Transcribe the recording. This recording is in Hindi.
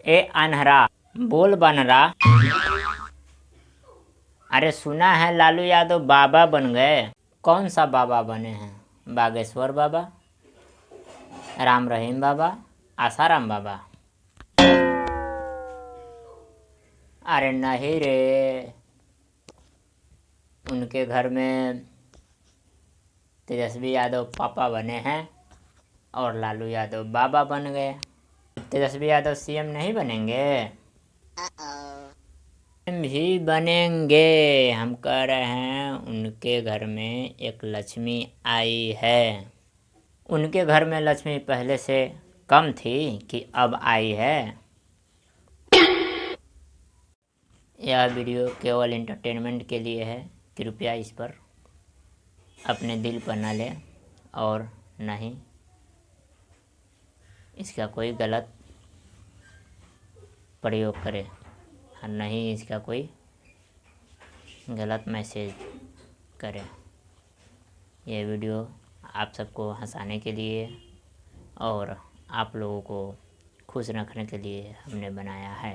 ए अनहरा, बोल बनरा। अरे सुना है लालू यादव बाबा बन गए। कौन सा बाबा बने हैं? बागेश्वर बाबा, राम रहीम बाबा, आसाराम बाबा? अरे नहीं रे, उनके घर में तेजस्वी यादव पापा बने हैं और लालू यादव बाबा बन गए। तेजस्वी यादव सीएम नहीं बनेंगे? सीएम भी बनेंगे। हम कह रहे हैं उनके घर में एक लक्ष्मी आई है। उनके घर में लक्ष्मी पहले से कम थी कि अब आई है? यह वीडियो केवल एंटरटेनमेंट के लिए है। कृपया इस पर अपने दिल पर न लें और न ही इसका कोई गलत प्रयोग करें और न ही इसका कोई गलत मैसेज करें। यह वीडियो आप सबको हंसाने के लिए और आप लोगों को खुश रखने के लिए हमने बनाया है।